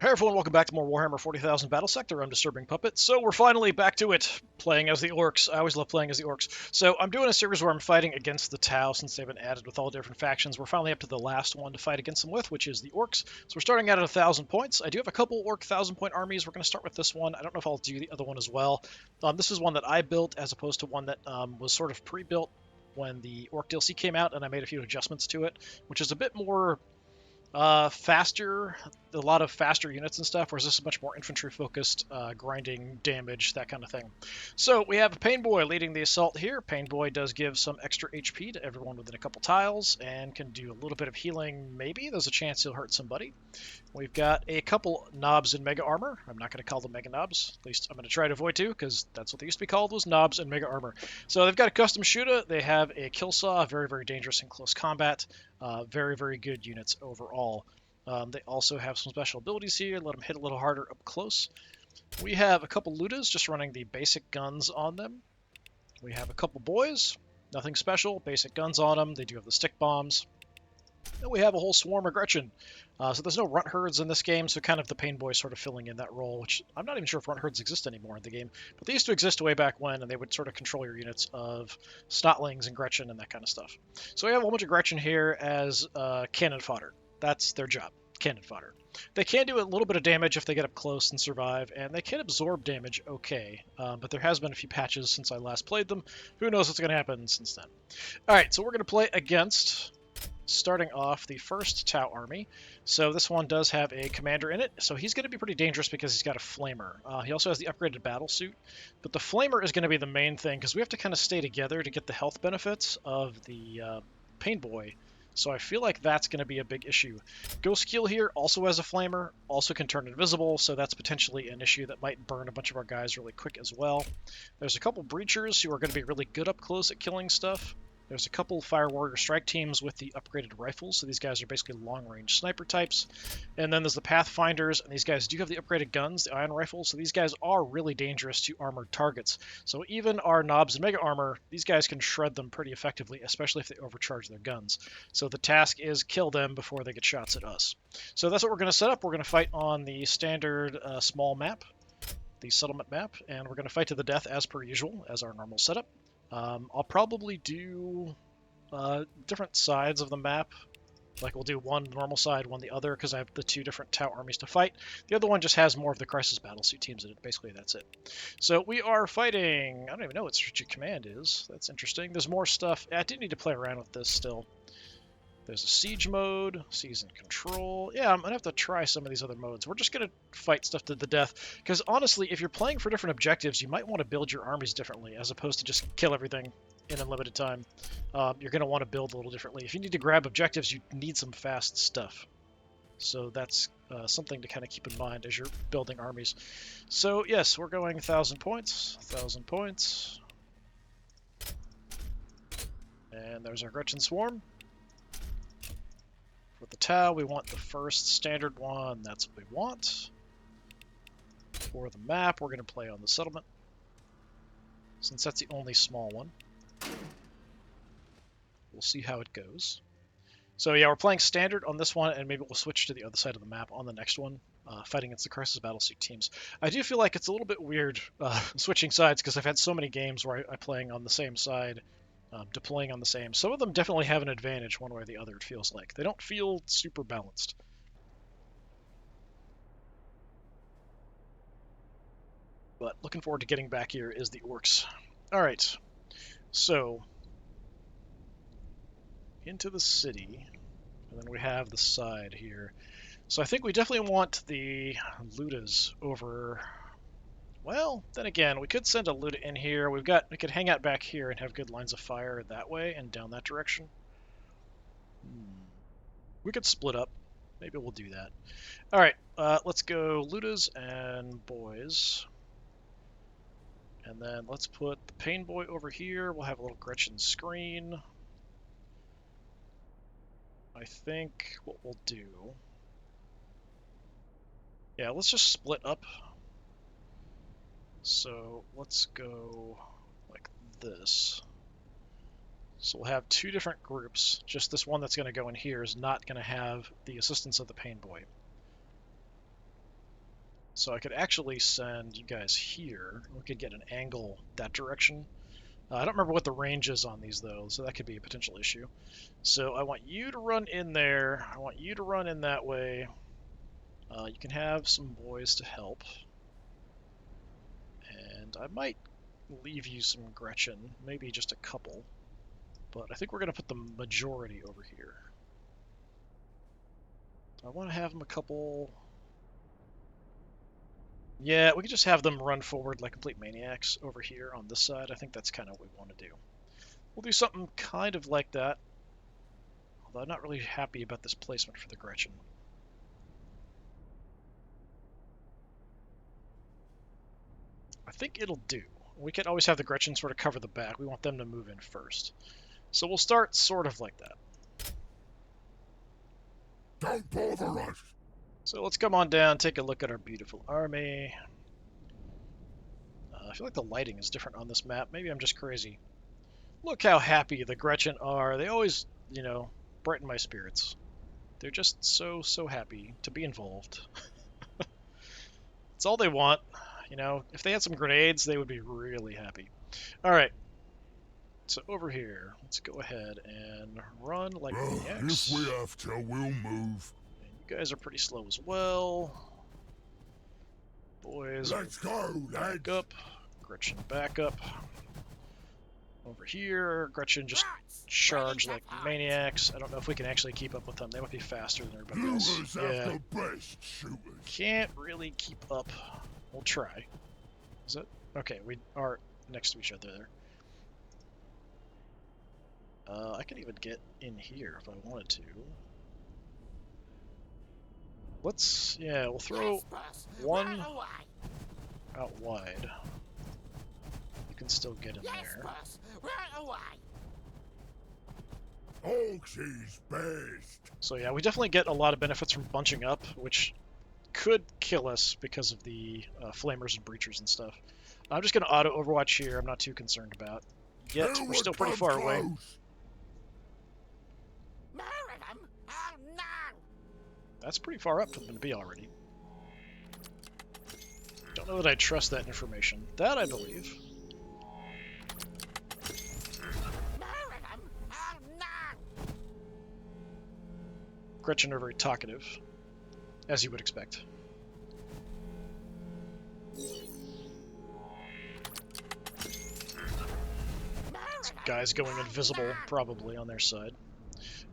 Hey everyone, welcome back to more Warhammer 40,000 Battlesector. I'm DisturbingPuppet. So we're finally back to it, playing as the Orks. I always love playing as the Orks. So I'm doing a series where I'm fighting against the Tau since they've been added with all different factions. We're finally up to the last one to fight against them with, which is the Orks. So we're starting out at 1,000 points. I do have a couple Ork 1,000-point armies. We're going to start with this one. I don't know if I'll do the other one as well. This is one that I built as opposed to one that was sort of pre-built when the Ork DLC came out, and I made a few adjustments to it, which is a bit more faster, a lot of faster units and stuff, whereas this is much more infantry focused, grinding damage, that kind of thing. So we have Pain Boy leading the assault here. Pain Boy does give some extra HP to everyone within a couple tiles and can do a little bit of healing, maybe. There's a chance he'll hurt somebody. We've got a couple knobs in mega armor. I'm not going to call them mega knobs. At least I'm going to try to avoid to, because that's what they used to be called, was knobs and mega armor. So they've got a custom shooter. They have a kill saw, very, very dangerous in close combat. Very, very good units overall. They also have some special abilities here. Let them hit a little harder up close. We have a couple Ludas just running the basic guns on them. We have a couple boys. Nothing special. Basic guns on them. They do have the stick bombs. And we have a whole swarm of Gretchin. So there's no runt herds in this game, so kind of the Pain Boy sort of filling in that role, which I'm not even sure if runt herds exist anymore in the game. But they used to exist way back when, and they would sort of control your units of Snotlings and Gretchin and that kind of stuff. So we have a whole bunch of Gretchin here as cannon fodder. That's their job, cannon fodder. They can do a little bit of damage if they get up close and survive, and they can absorb damage okay. But there has been a few patches since I last played them. Who knows what's going to happen since then. All right, so we're going to play against, starting off, the first Tau army. So this one does have a commander in it, so he's going to be pretty dangerous because he's got a flamer. He also has the upgraded battle suit, but the flamer is going to be the main thing because we have to kind of stay together to get the health benefits of the Pain Boy. So I feel like that's going to be a big issue. Ghost Keel here also has a flamer, also can turn invisible, so that's potentially an issue that might burn a bunch of our guys really quick as well. There's a couple breachers who are going to be really good up close at killing stuff. There's a couple Fire Warrior strike teams with the upgraded rifles, so these guys are basically long-range sniper types. And then there's the Pathfinders, and these guys do have the upgraded guns, the ion rifles, so these guys are really dangerous to armored targets. So even our knobs and mega armor, these guys can shred them pretty effectively, especially if they overcharge their guns. So the task is kill them before they get shots at us. So that's what we're going to set up. We're going to fight on the standard small map, the settlement map, and we're going to fight to the death as per usual, as our normal setup. I'll probably do different sides of the map. Like we'll do one normal side, one the other, because I have the two different Tau armies to fight. The other one just has more of the Crisis Battlesuit teams in it. Basically, that's it. So we are fighting. I don't even know what Strategic Command is. That's interesting. There's more stuff. I do need to play around with this still. There's a siege mode, season control. Yeah, I'm going to have to try some of these other modes. We're just going to fight stuff to the death. Because honestly, if you're playing for different objectives, you might want to build your armies differently, as opposed to just kill everything in unlimited time. You're going to want to build a little differently. If you need to grab objectives, you need some fast stuff. So that's something to kind of keep in mind as you're building armies. So yes, we're going 1,000 points. 1,000 points. And there's our Gretchin Swarm. With the Tau, we want the first standard one. That's what we want. For the map, we're going to play on the settlement, since that's the only small one. We'll see how it goes. So yeah, we're playing standard on this one, and maybe we'll switch to the other side of the map on the next one, fighting against the Crisis Battlesuit teams. I do feel like it's a little bit weird switching sides, because I've had so many games where I'm playing on the same side, deploying on the same. Some of them definitely have an advantage one way or the other, it feels like. They don't feel super balanced. But looking forward to getting back here is the Orks. Alright, so into the city, and then we have the side here. So I think we definitely want the Ludas over. Well, then again, we could send a Luda in here. We could hang out back here and have good lines of fire that way and down that direction. We could split up. Maybe we'll do that. All right, let's go Ludas and boys. And then let's put the Pain Boy over here. We'll have a little Gretchin screen. I think what we'll do. Yeah, let's just split up. So let's go like this. So we'll have two different groups. Just this one that's going to go in here is not going to have the assistance of the Pain Boy. So I could actually send you guys here. We could get an angle that direction. I don't remember what the range is on these, though, so that could be a potential issue. So I want you to run in there. I want you to run in that way. You can have some boys to help. And I might leave you some Gretchin, maybe just a couple. But I think we're going to put the majority over here. I want to have them a couple... Yeah, we could just have them run forward like complete maniacs over here on this side. I think that's kind of what we want to do. We'll do something kind of like that. Although I'm not really happy about this placement for the Gretchin. I think it'll do. We could always have the Gretchin sort of cover the back. We want them to move in first. So we'll start sort of like that. Don't bother us. So let's come on down, take a look at our beautiful army. I feel like the lighting is different on this map. Maybe I'm just crazy. Look how happy the Gretchin are. They always, you know, brighten my spirits. They're just so happy to be involved. It's all they want. You know, if they had some grenades, they would be really happy. All right. So over here, let's go ahead and run like maniacs. If we have to, we'll move. And you guys are pretty slow as well. Boys, let's go, back up. Gretchin, back up. Over here, Gretchin just charge like maniacs. I don't know if we can actually keep up with them. They might be faster than everybody else. Yeah. The best shooters. Can't really keep up. We'll try. Is it? Okay, we are next to each other there. I could even get in here if I wanted to. Let's, yeah, we'll throw one out wide. You can still get in there. Orks is best. So yeah, we definitely get a lot of benefits from bunching up, which could kill us because of the flamers and breachers and stuff. I'm just going to auto overwatch here. I'm not too concerned about. Yet we're still pretty far away. That's pretty far up for them to be already. Don't know that I trust that information. That I believe. Gretchin are very talkative, as you would expect. Some guys going invisible, probably, on their side.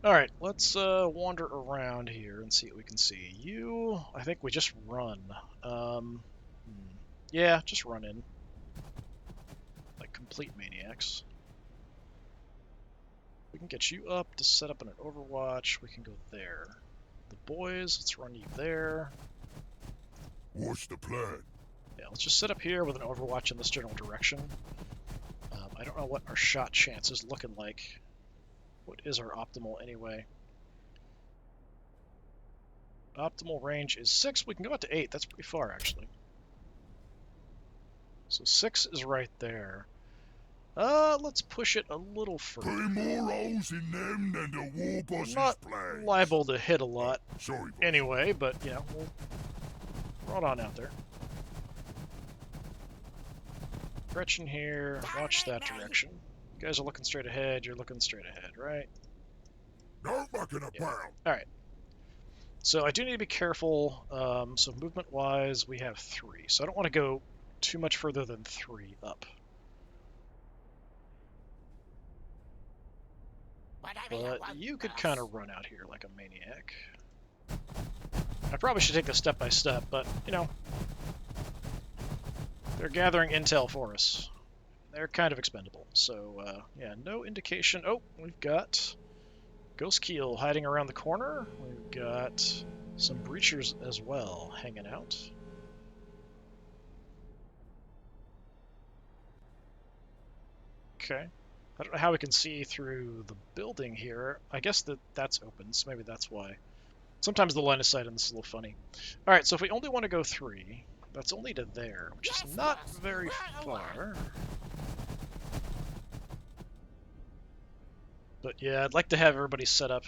Alright, let's wander around here and see what we can see. You, I think we just run. Yeah, just run in. Like complete maniacs. We can get you up to set up in an overwatch. We can go there. The boys, let's run you there. What's the plan? Yeah, let's just set up here with an overwatch in this general direction. I don't know what our shot chance is looking like. What is our optimal anyway? Optimal range is 6. We can go out to 8. That's pretty far, actually. So 6 is right there. Let's push it a little further. Put more rolls in them than the war boss's Not plans. liable to hit a lot Sorry, boss. anyway, but, you know, we'll run on out there. Gretchin here, watch that direction. You guys are looking straight ahead, you're looking straight ahead, right? No mucking about. Alright. So I do need to be careful. So movement-wise, we have 3. So I don't want to go too much further than 3 up. But you could kind of run out here like a maniac. I probably should take this step by step, but, you know, they're gathering intel for us. They're kind of expendable. So, yeah, no indication. Oh, we've got Ghost Keel hiding around the corner. We've got some breachers as well hanging out. Okay. I don't know how we can see through the building here. I guess that's open, so maybe that's why. Sometimes the line of sight on this is a little funny. Alright, so if we only want to go 3, that's only to there, which is not very far. But yeah, I'd like to have everybody set up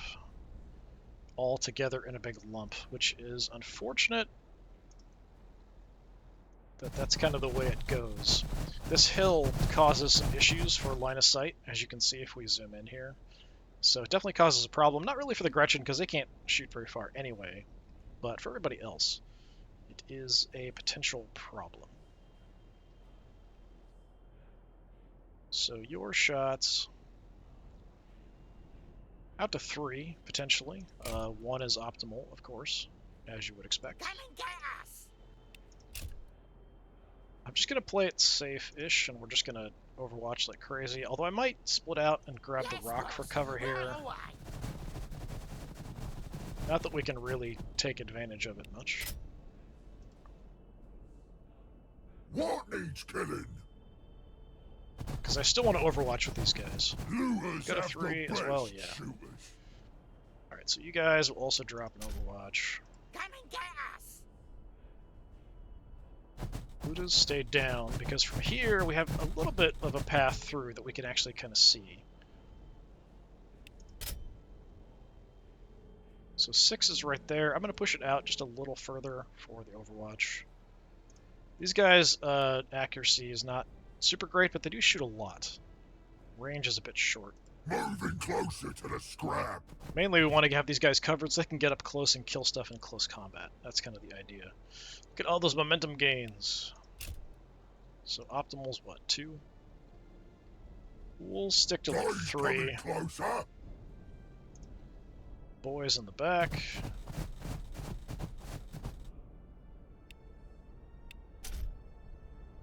all together in a big lump, which is unfortunate. That's kind of the way it goes. This hill causes some issues for line of sight, as you can see if we zoom in here. So it definitely causes a problem, not really for the Gretchin because they can't shoot very far anyway, but for everybody else, it is a potential problem. So your shots out to 3, potentially. 1 is optimal, of course, as you would expect. Come and get us! I'm just going to play it safe-ish, and we're just going to overwatch like crazy. Although I might split out and grab the rock for cover here. Not that we can really take advantage of it much. What needs killing? Because I still want to overwatch with these guys. Looters Go to have 3 the as well, best yeah. shooters. Alright, so you guys will also drop an overwatch. Come and get us! Looters stay down, because from here we have a little bit of a path through that we can actually kind of see. So 6 is right there. I'm going to push it out just a little further for the overwatch. These guys' accuracy is not super great, but they do shoot a lot. Range is a bit short. Moving closer to the scrap. Mainly we want to have these guys covered so they can get up close and kill stuff in close combat. That's kind of the idea. Look at all those momentum gains. So optimal's what, 2? We'll stick to like Guys 3. coming closer. Boys in the back.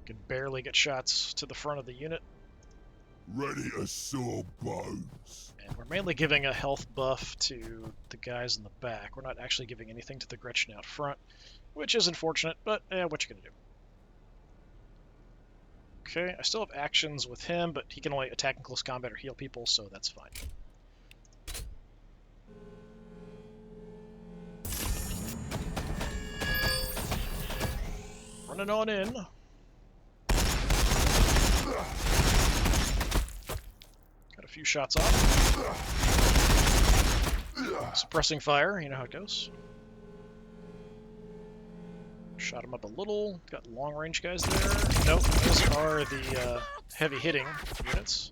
Can barely get shots to the front of the unit. Ready to saw bones. And we're mainly giving a health buff to the guys in the back. We're not actually giving anything to the Gretchin out front, which is unfortunate, but what you gonna do? Okay, I still have actions with him, but he can only attack in close combat or heal people, so that's fine. Running on in. Got a few shots off. Suppressing fire, you know how it goes. Shot him up a little. Got long range guys there. Nope, those are the heavy hitting units.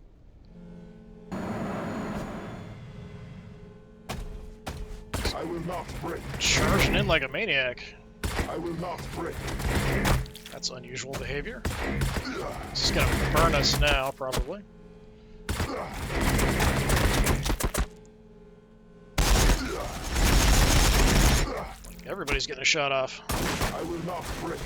I will not break. Charging in like a maniac. I will not break. That's unusual behavior. This is gonna burn us now, probably. Everybody's getting a shot off. I will not break.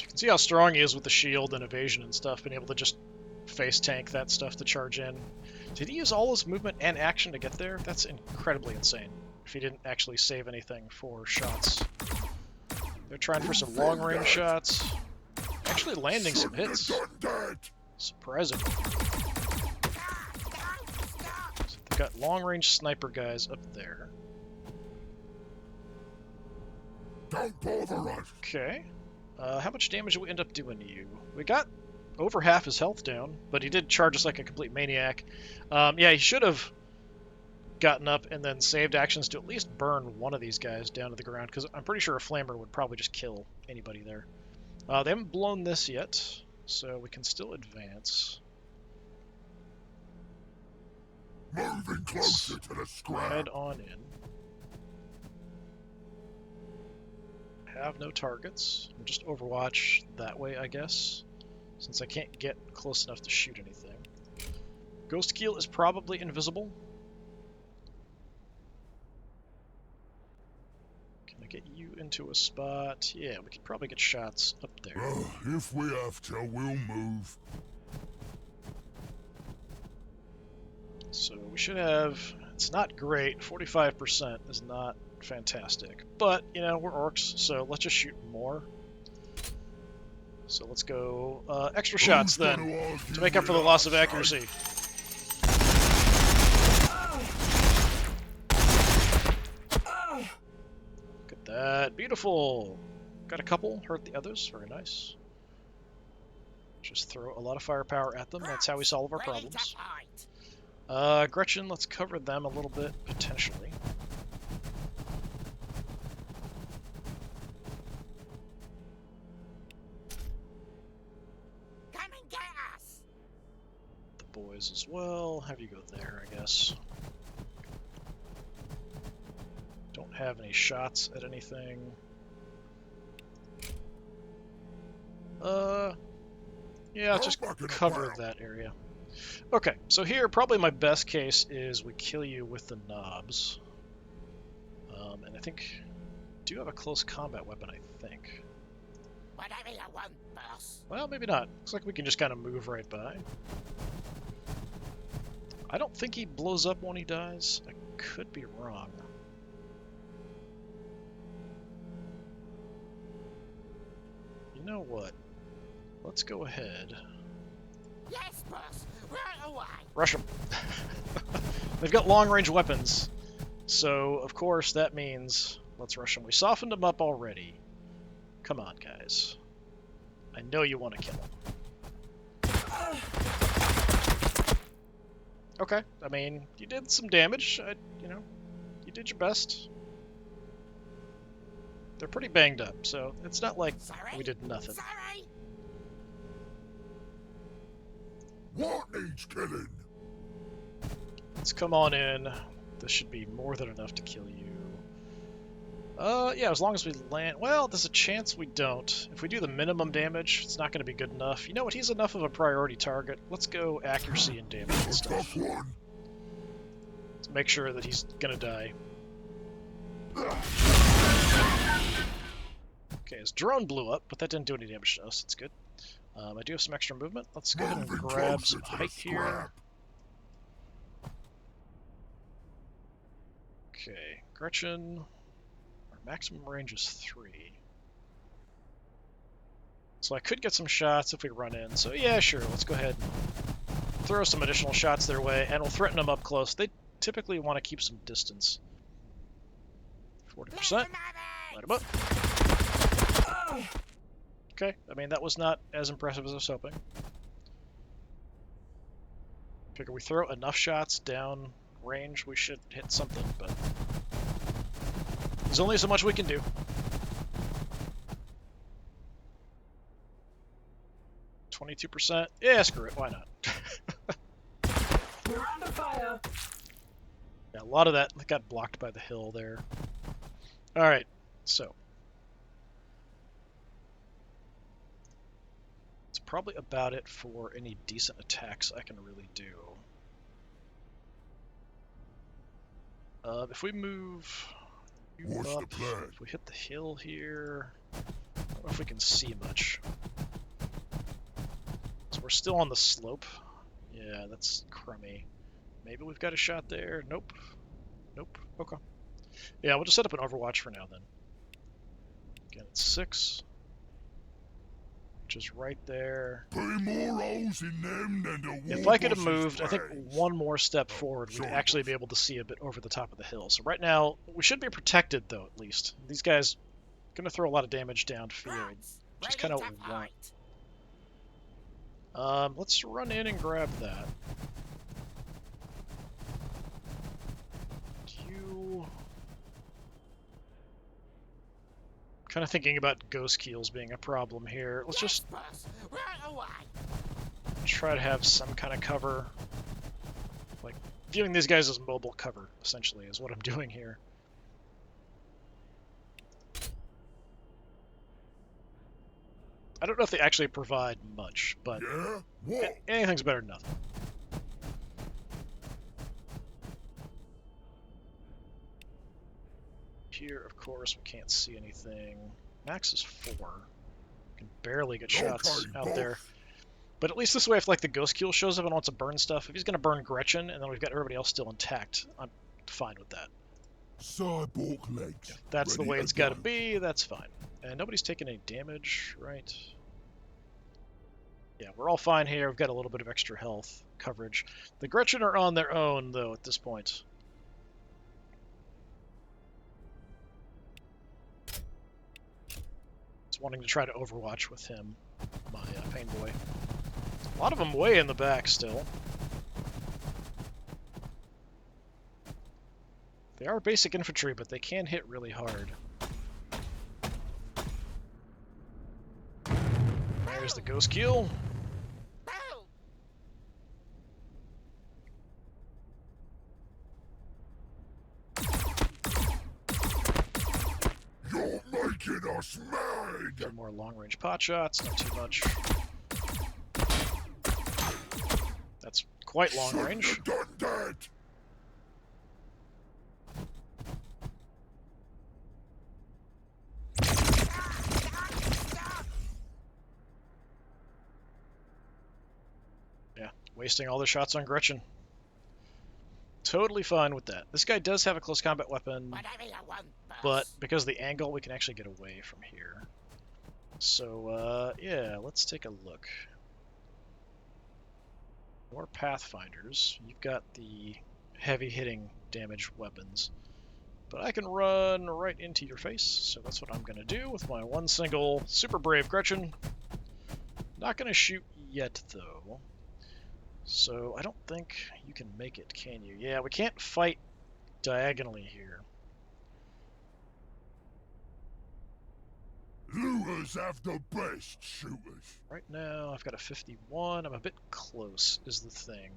You can see how strong he is with the shield and evasion and stuff, being able to just face tank that stuff to charge in. Did he use all his movement and action to get there? That's incredibly insane. If he didn't actually save anything for shots. They're trying for some long-range shots. Actually landing some hits. Surprising. So they've got long-range sniper guys up there. Don't bother us. Okay. How much damage did we end up doing to you? We got over half his health down, but he did charge us like a complete maniac. Yeah, he should have gotten up and then saved actions to at least burn one of these guys down to the ground, because I'm pretty sure a flamer would probably just kill anybody there. They haven't blown this yet, so we can still advance. Moving closer to the scrap. Head on in. Have no targets. We'll just overwatch that way, I guess, since I can't get close enough to shoot anything. Ghost Keel is probably invisible. Can I get you into a spot? Yeah, we could probably get shots up there. Oh, if we have to, we'll move. So we should have, it's not great, 45% is not fantastic, but, you know, we're orcs, so let's just shoot more. So let's go extra shots then, to make up for the loss of accuracy. Look at that, beautiful! Got a couple, hurt the others, very nice. Just throw a lot of firepower at them, that's how we solve our problems. Gretchin, let's cover them a little bit, potentially. guys as well. Have you go there, I guess. Don't have any shots at anything. Yeah, I'll just cover that area. Okay, so here, probably my best case is we kill you with the knobs. And I think... do have a close combat weapon, I think. Whatever you want, boss. Well, maybe not. Looks like we can just kind of move right by. I don't think he blows up when he dies. I could be wrong. You know what? Let's go ahead. Yes, boss. Right away. Rush them. They've got long-range weapons. So, of course, that means... let's rush them. We softened them up already. Come on, guys. I know you want to kill them. Okay, I mean, you did some damage. You know, you did your best. They're pretty banged up, so it's not like we did nothing. Sorry. What needs killing? Let's come on in. This should be more than enough to kill you. Yeah, as long as we land... well, there's a chance we don't. If we do the minimum damage, it's not going to be good enough. You know what? He's enough of a priority target. Let's go accuracy and damage and stuff. Let's make sure that he's going to die. Okay, his drone blew up, but that didn't do any damage to us. That's good. I do have some extra movement. Let's go ahead and grab some height here. Okay, Gretchin... maximum range is 3. So I could get some shots if we run in. So yeah, sure, let's go ahead and throw some additional shots their way, and we'll threaten them up close. They typically want to keep some distance. 40%. Light them up. Okay, I mean, that was not as impressive as I was hoping. Figure we throw enough shots down range, we should hit something, but... there's only so much we can do. 22%? Yeah, screw it. Why not? We're under fire. Yeah, a lot of that got blocked by the hill there. Alright, so. That's probably about it for any decent attacks I can really do. If we move... What's up, the plan? if we hit the hill here, I don't know if we can see much. So we're still on the slope. Yeah, that's crummy. Maybe we've got a shot there. Nope. Nope. Okay. Yeah, we'll just set up an Overwatch for now then. Again, it's 6. Which is right there. Put more holes in them than the If I could have moved, I think one more step forward, we'd Sure. actually be able to see a bit over the top of the hill. So right now, we should be protected, though, at least. These guys are going to throw a lot of damage downfield. Just kind of want. Let's run in and grab that. You... kind of thinking about ghost keels being a problem here. Let's just try to have some kind of cover. Like, viewing these guys as mobile cover, essentially, is what I'm doing here. I don't know if they actually provide much, but Yeah? What? anything's better than nothing. Here, of course, we can't see anything. Max is 4. We can barely get shots Okay, out boss. there. But at least this way, if like the Ghost Keel shows up and wants to burn stuff, if he's going to burn Gretchin, and then we've got everybody else still intact, I'm fine with that. Cyborg legs. If that's the Ready way to it's got to go. be, that's fine. And nobody's taking any damage, right? Yeah, we're all fine here. We've got a little bit of extra health coverage. The Gretchin are on their own, though, at this point. Just wanting to try to overwatch with him, my pain boy. A lot of them way in the back still. They are basic infantry, but they can hit really hard. There's the Ghost Keel. making us mad! Some more long-range pot shots, not too much. That's quite long range. Shouldn't have done that! Yeah, wasting all the shots on Gretchin. Totally fine with that. This guy does have a close combat weapon, Whatever you want, boss. but because of the angle, we can actually get away from here. So, yeah, let's take a look. More Pathfinders. You've got the heavy-hitting damage weapons. But I can run right into your face, so that's what I'm going to do with my one single super brave Gretchin. Not going to shoot yet, though. So I don't think you can make it, can you? Yeah, we can't fight diagonally here. Looters have the best shooters. Right now, I've got a 51. I'm a bit close, is the thing.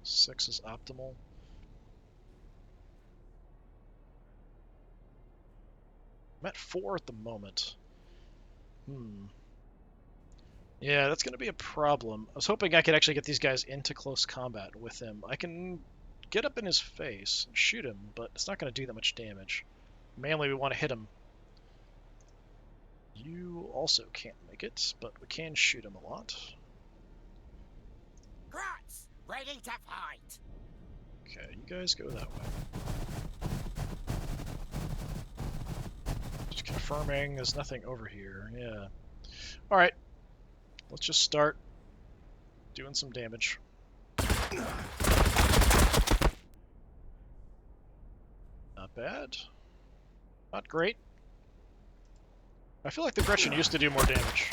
6 is optimal. I'm at 4 at the moment. Yeah, that's going to be a problem. I was hoping I could actually get these guys into close combat with him. I can get up in his face and shoot him, but it's not going to do that much damage. Mainly, we want to hit him. You also can't make it, but we can shoot him a lot. Grots, ready to fight. Okay, you guys go that way. Just confirming there's nothing over here. Yeah. Alright. Let's just start doing some damage. Not bad. Not great. I feel like the Gretchin used to do more damage.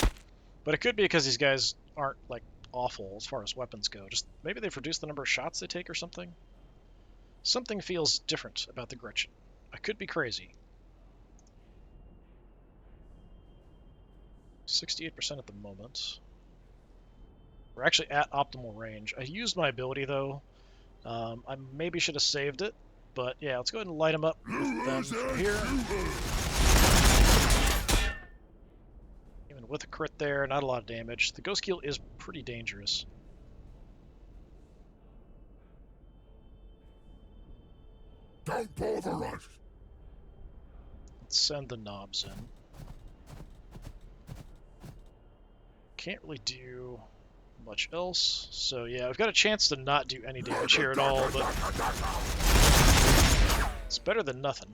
But it could be because these guys aren't, like, awful as far as weapons go. Just maybe they've reduced the number of shots they take or something. Something feels different about the Gretchin. I could be crazy. 68% at the moment. We're actually at optimal range. I used my ability, though. I maybe should have saved it. But, yeah, let's go ahead and light them up with them from here. Even with a crit there, not a lot of damage. The Ghost Keel is pretty dangerous. Don't bother us. Let's send the knobs in. Can't really do much else. So yeah, we've got a chance to not do any damage here at all, but it's better than nothing.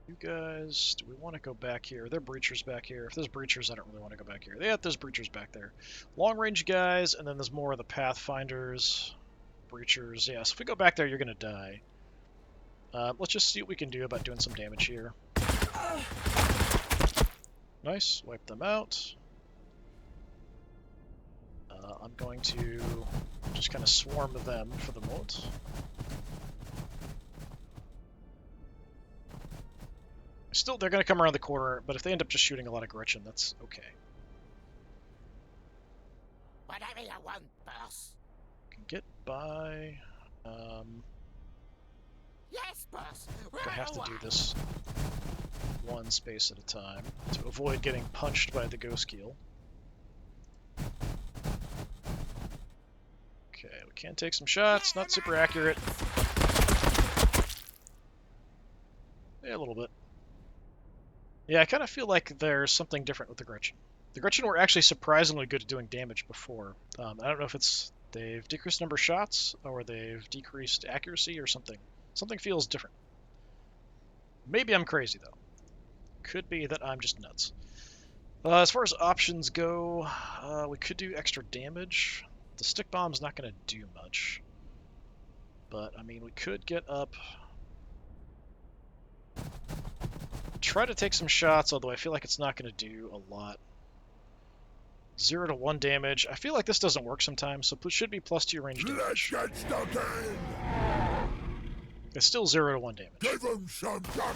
You guys, do we want to go back here? Are there breachers back here? If there's breachers, I don't really want to go back here. Yeah, there's breachers back there. Long range guys, and then there's more of the Pathfinders. Breachers, yeah, so if we go back there, you're going to die. Let's just see what we can do about doing some damage here. Nice, wipe them out. I'm going to just kind of swarm them for the moment. Still, they're going to come around the corner, but if they end up just shooting a lot of Gretchin, that's okay. Whatever you want, boss. Can get by. Yes, boss. I have to do this one space at a time to avoid getting punched by the Ghost Keel. Okay, we can take some shots, not super accurate. Yeah, a little bit. Yeah, I kind of feel like there's something different with the Gretchin. The Gretchin were actually surprisingly good at doing damage before. I don't know if it's they've decreased number of shots or they've decreased accuracy or something. Something feels different. Maybe I'm crazy, though. Could be that I'm just nuts. As far as options go, we could do extra damage. The stick bomb's not going to do much. But, I mean, we could get up... Try to take some shots, although I feel like it's not going to do a lot. 0 to 1 damage. I feel like this doesn't work sometimes, so it should be +2 range damage. Let's get stuck in. It's still 0 to 1 damage. Give him some cover.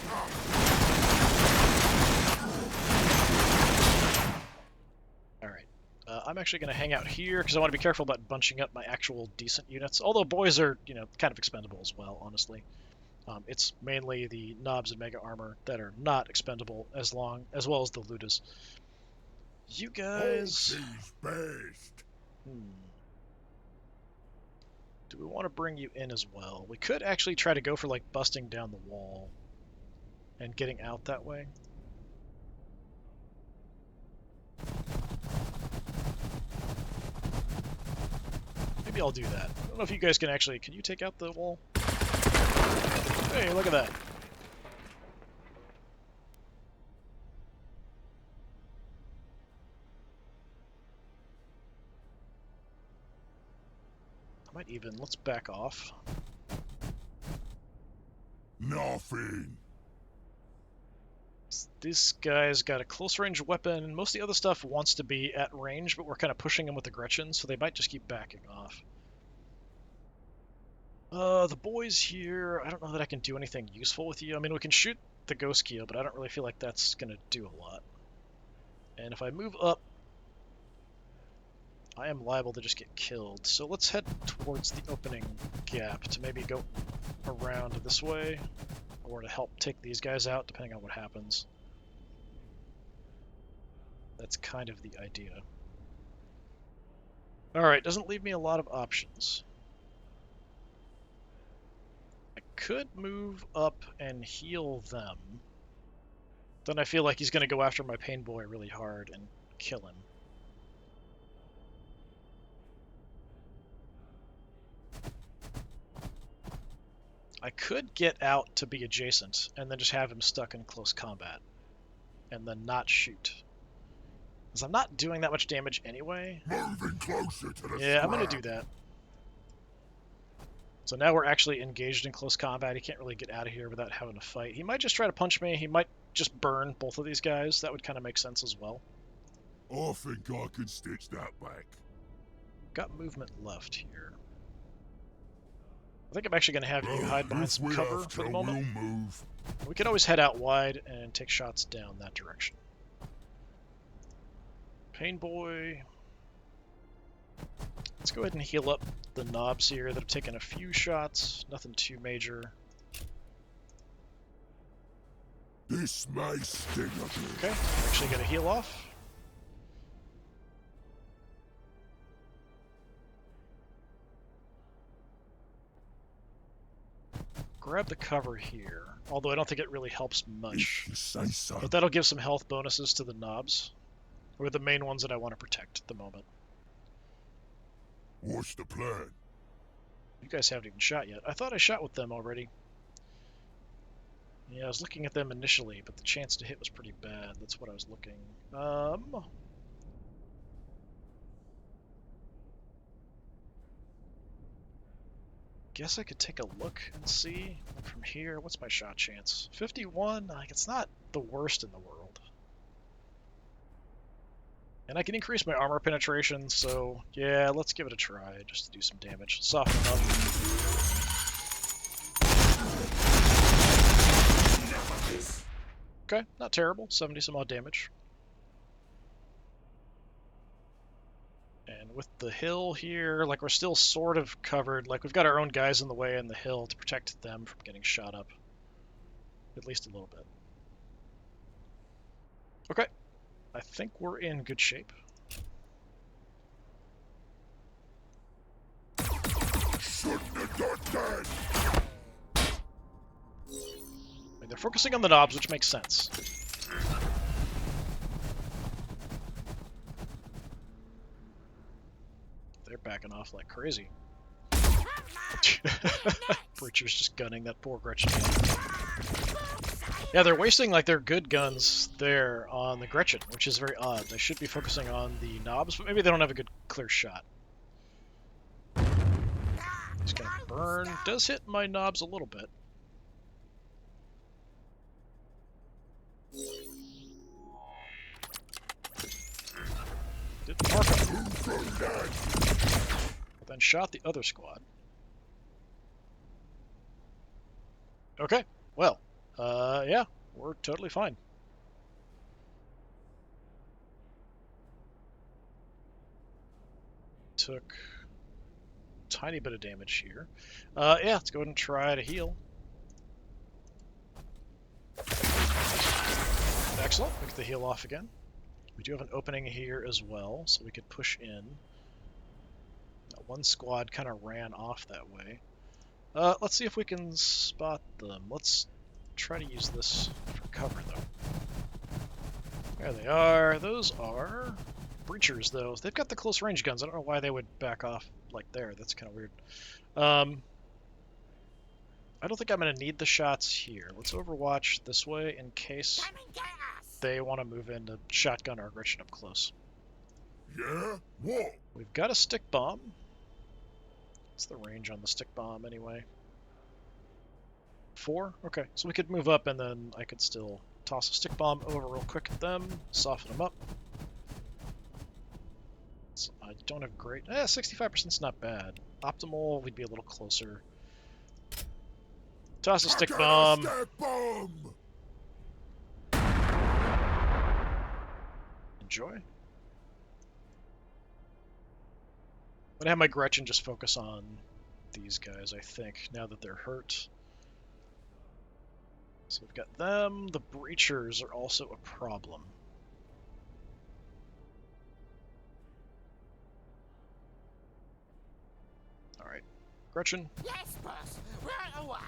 Alright. I'm actually going to hang out here because I want to be careful about bunching up my actual decent units. Although boys are, kind of expendable as well, honestly. It's mainly the knobs and mega armor that are not expendable as well as the ludas. You guys... She's best. Do we want to bring you in as well? We could actually try to go for, like, busting down the wall and getting out that way. Maybe I'll do that. I don't know if you guys can actually... Can you take out the wall? Hey, look at that. I might even... Let's back off. Nothing. This guy's got a close-range weapon. Most of the other stuff wants to be at range, but we're kind of pushing him with the Gretchin, so they might just keep backing off. The boys here, I don't know that I can do anything useful with you. I mean, we can shoot the Ghost Keel, but I don't really feel like that's going to do a lot. And if I move up, I am liable to just get killed. So let's head towards the opening gap to maybe go around this way, or to help take these guys out, depending on what happens. That's kind of the idea. Alright, doesn't leave me a lot of options. I could move up and heal them. Then I feel like he's going to go after my Pain Boy really hard and kill him. I could get out to be adjacent and then just have him stuck in close combat and then not shoot. Because I'm not doing that much damage anyway. Moving closer to the Yeah, I'm going to scrap. do that. So now we're actually engaged in close combat. He can't really get out of here without having to fight. He might just try to punch me. He might just burn both of these guys. That would kind of make sense as well. I think I can stitch that back. Got movement left here. I think I'm actually going to have you hide behind If some we cover have for the to, moment. we'll move. We can always head out wide and take shots down that direction. Pain Boy. Let's go ahead and heal up the knobs here that have taken a few shots. Nothing too major. This may sting a bit. Okay, actually going to heal off. Grab the cover here, although I don't think it really helps much. If you say so. But that'll give some health bonuses to the knobs, or the main ones that I want to protect at the moment. What's the plan? You guys haven't even shot yet. I thought I shot with them already. Yeah, I was looking at them initially, but the chance to hit was pretty bad. That's what I was looking. Guess I could take a look and see. Like from here, what's my shot chance? 51? Like, it's not the worst in the world. And I can increase my armor penetration, so yeah, let's give it a try, just to do some damage. Soften them up. Okay, not terrible. 70 some odd damage. And with the hill here, like, we're still sort of covered. Like, we've got our own guys in the way in the hill to protect them from getting shot up. At least a little bit. Okay. I think we're in good shape. I mean, they're focusing on the knobs, which makes sense. They're backing off like crazy. Preacher's just gunning that poor Gretchin. Yeah, they're wasting like their good guns there on the Gretchin, which is very odd. They should be focusing on the knobs, but maybe they don't have a good clear shot. He's gonna burn. Does hit my knobs a little bit. Didn't mark him. But then shot the other squad. Okay, well, yeah, we're totally fine. took a tiny bit of damage here. Yeah, let's go ahead and try to heal. Excellent. We get the heal off again. We do have an opening here as well, so we could push in. That one squad kind of ran off that way. Let's see if we can spot them. Let's try to use this for cover, though. There they are. Those are breachers, though. They've got the close range guns. I don't know why they would back off like there. That's kind of weird. I don't think I'm going to need the shots here. Let's overwatch this way in case Come and get us! they want to move into shotgun or Gretchin up close. Yeah? What? We've got a stick bomb. What's the range on the stick bomb anyway? 4? Okay, so we could move up and then I could still toss a stick bomb over real quick at them, soften them up. So I don't have great... 65% is not bad. Optimal, we'd be a little closer. Toss a stick bomb. Stick bomb! Enjoy. I'm gonna have my Gretchin just focus on these guys, I think, now that they're hurt. So we've got them. The breachers are also a problem. Alright. Gretchin. Yes, boss! Right away!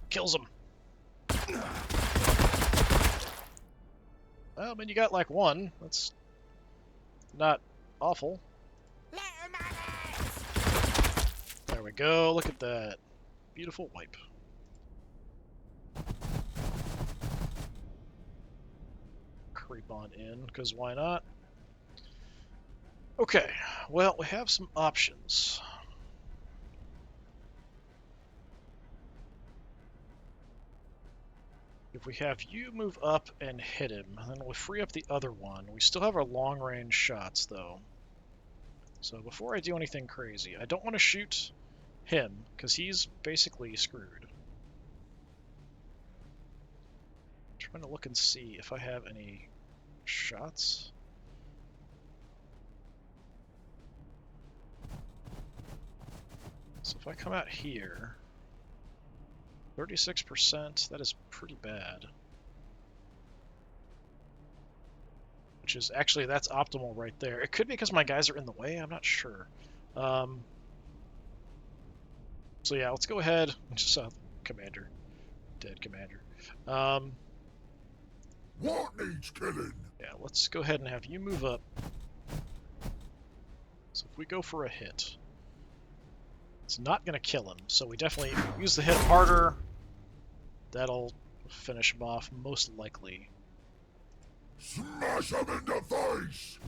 Kills him. Well, I mean, you got like one. That's not awful. Let 'em at us! There we go. Look at that. Beautiful wipe. Creep on in, because why not? Okay, well, we have some options. If we have you move up and hit him, then we'll free up the other one. We still have our long-range shots, though. So before I do anything crazy, I don't want to shoot him, because he's basically screwed. I'm trying to look and see if I have any shots. So if I come out here, 36%, that is pretty bad. Which is, actually, that's optimal right there. It could be because my guys are in the way, I'm not sure. So yeah, let's go ahead. Just saw commander. Dead commander. What needs killing? Yeah, let's go ahead and have you move up. So if we go for a hit, it's not going to kill him, so we definitely use the hit harder. That'll finish him off, most likely. Smash him in the face!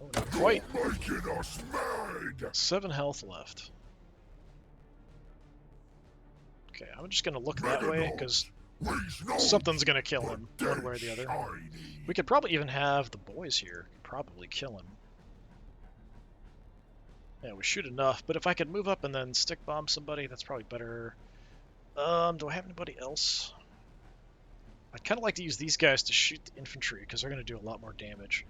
Oh, not quite. You're making us mad! 7 health left. Okay, I'm just going to look that way, because something's going to kill him, one way or the other. We could probably even have the boys here probably kill him. Yeah, we shoot enough, but if I could move up and then stick bomb somebody, that's probably better. Do I have anybody else? I'd kind of like to use these guys to shoot the infantry, because they're going to do a lot more damage.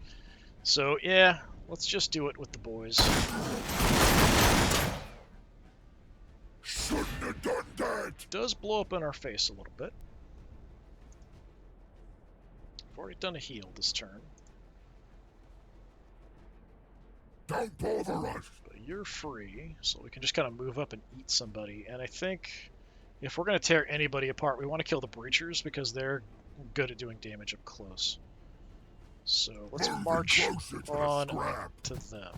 So, yeah, let's just do it with the boys. Shouldn't have done that! It does blow up in our face a little bit. I've already done a heal this turn. Don't bother us! But you're free, so we can just kind of move up and eat somebody. And I think if we're going to tear anybody apart, we want to kill the breachers, because they're good at doing damage up close. So let's Moving march closer to the on scrap. to them.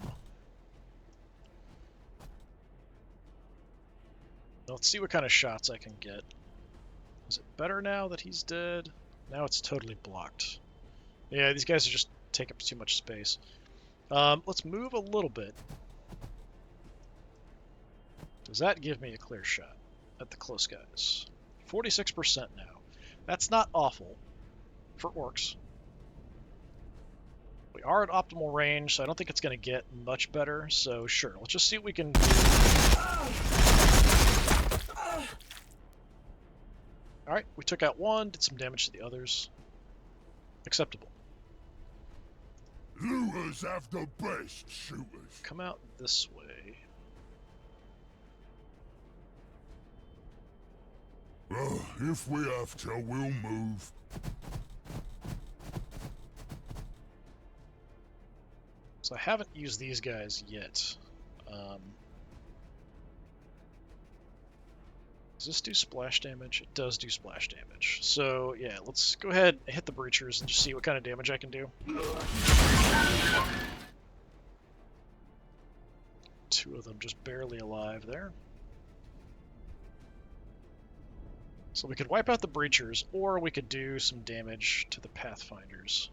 Let's see what kind of shots I can get. Is it better now that he's dead? Now it's totally blocked. Yeah, these guys are just take up too much space. Let's move a little bit. Does that give me a clear shot at the close guys? 46% now. That's not awful for orcs. We are at optimal range, so I don't think it's going to get much better. So sure, let's just see what we can do. Alright, we took out one, did some damage to the others. Acceptable. Looters have the best shooters. Come out this way. If we have to, we'll move. So I haven't used these guys yet. Does this do splash damage? It does do splash damage. So yeah, let's go ahead and hit the breachers and just see what kind of damage I can do. Two of them just barely alive there. So we could wipe out the breachers, or we could do some damage to the pathfinders.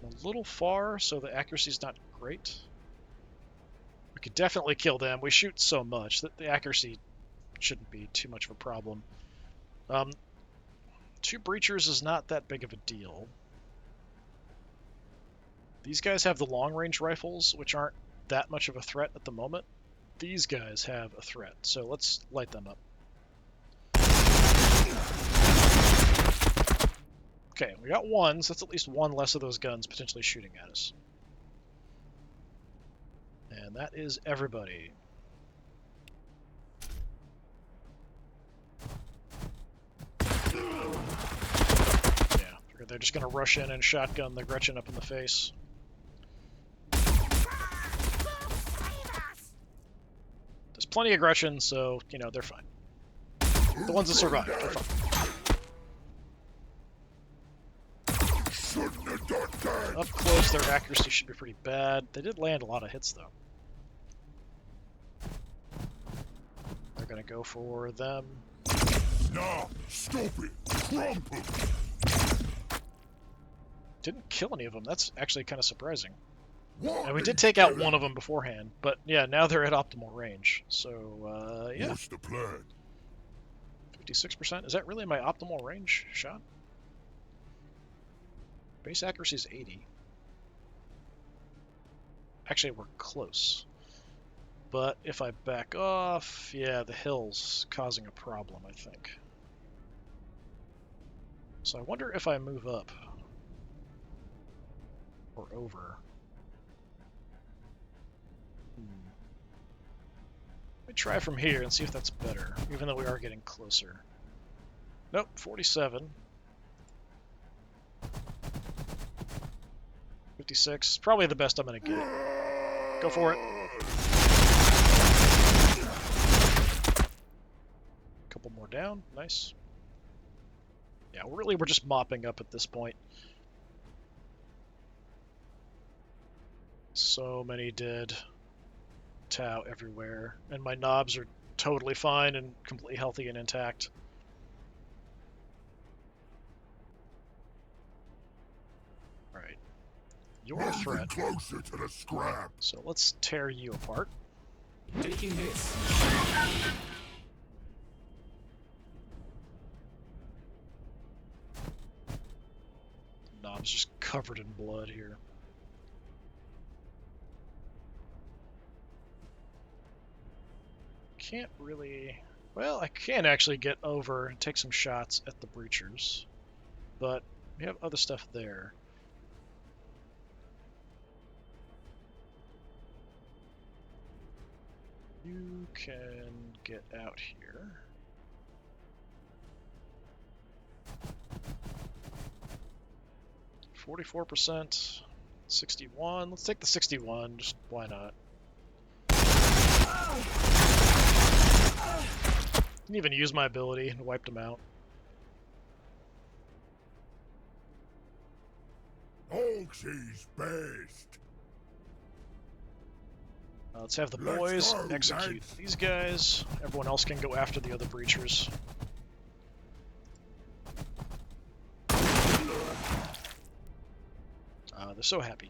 I'm a little far, so the accuracy's not great. We could definitely kill them. We shoot so much that the accuracy shouldn't be too much of a problem. Two breachers is not that big of a deal. These guys have the long-range rifles, which aren't that much of a threat at the moment. These guys have a threat, so let's light them up. Okay, we got one, so that's at least one less of those guns potentially shooting at us. And that is everybody. Yeah, they're just going to rush in and shotgun the Gretchin up in the face. There's plenty of Gretchin, so, you know, they're fine. The ones that survive, they're fine. Up close, their accuracy should be pretty bad. They did land a lot of hits, though. They're gonna go for them. Nah, stop it! Crumple! Didn't kill any of them. That's actually kind of surprising. What And we did take out one of them beforehand, but yeah, now they're at optimal range. So, yeah. What's the plan? 56%. Is that really my optimal range shot? Base accuracy is 80. Actually, we're close. But if I back off, yeah, the hill's causing a problem, I think. So I wonder if I move up or over. Let me try from here and see if that's better, even though we are getting closer. Nope, 47. 56. Probably the best I'm going to get. Go for it. Couple more down. Nice. Yeah, we're just mopping up at this point. So many dead Tau everywhere. And my knobs are totally fine and completely healthy and intact. Alright. You're a threat. Closer to the scrap. So let's tear you apart. Taking this. Knob's just covered in blood here. Can't really... Well, I can actually get over and take some shots at the breachers. But we have other stuff there. You can get out here. 44%, 61. Let's take the 61. Just why not? Didn't even use my ability and wiped them out. Orks is best. Let's have the Let's boys go, execute lads. these guys. Everyone else can go after the other breachers. They're so happy.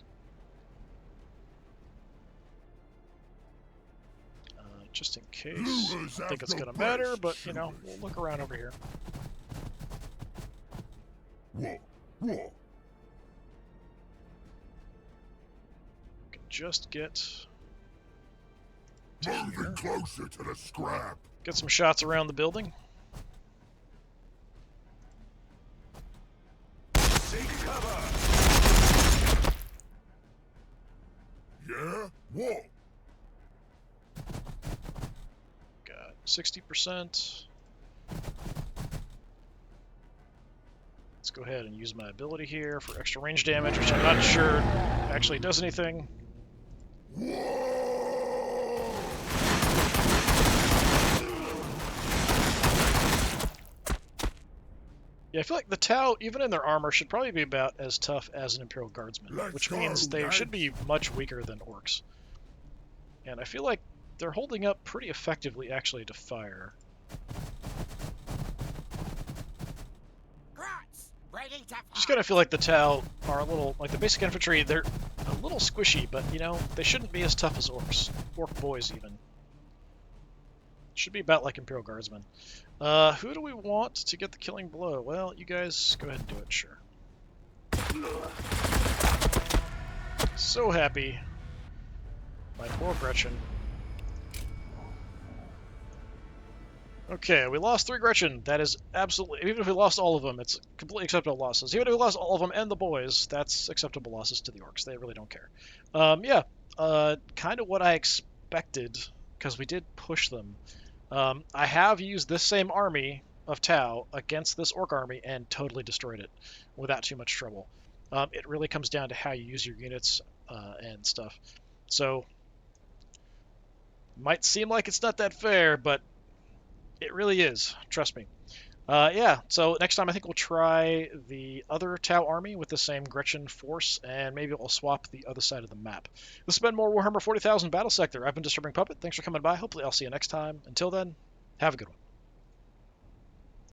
Just in case. I don't think it's gonna matter, but you know, we'll look around over here. Whoa, whoa. Can just get Moving closer to the scrap. get some shots around the building. 60%. Let's go ahead and use my ability here for extra range damage, which I'm not sure actually does anything. Yeah, I feel like the Tau, even in their armor, should probably be about as tough as an Imperial Guardsman, which means they should be much weaker than Orks. And I feel like they're holding up pretty effectively, actually, to fire. Grots, ready to Just fire. kind of feel like the Tau are a little, like the basic infantry, they're a little squishy, but, you know, they shouldn't be as tough as Orks. Ork boys, even. Should be about like Imperial Guardsmen. Who do we want to get the killing blow? Well, you guys go ahead and do it, sure. So happy. My poor Gretchin. Okay, we lost 3 Gretchin. That is absolutely, even if we lost all of them, it's completely acceptable losses. Even if we lost all of them and the boys, that's acceptable losses to the Orks. They really don't care. Yeah, kind of what I expected, because we did push them. I have used this same army of Tau against this Ork army and totally destroyed it without too much trouble. It really comes down to how you use your units and stuff. So, might seem like it's not that fair, but it really is. Trust me. Yeah, so next time I think we'll try the other Tau army with the same Gretchin force, and maybe we'll swap the other side of the map. This has been more Warhammer 40,000 Battlesector. I've been Disturbing Puppet. Thanks for coming by. Hopefully I'll see you next time. Until then, have a good one.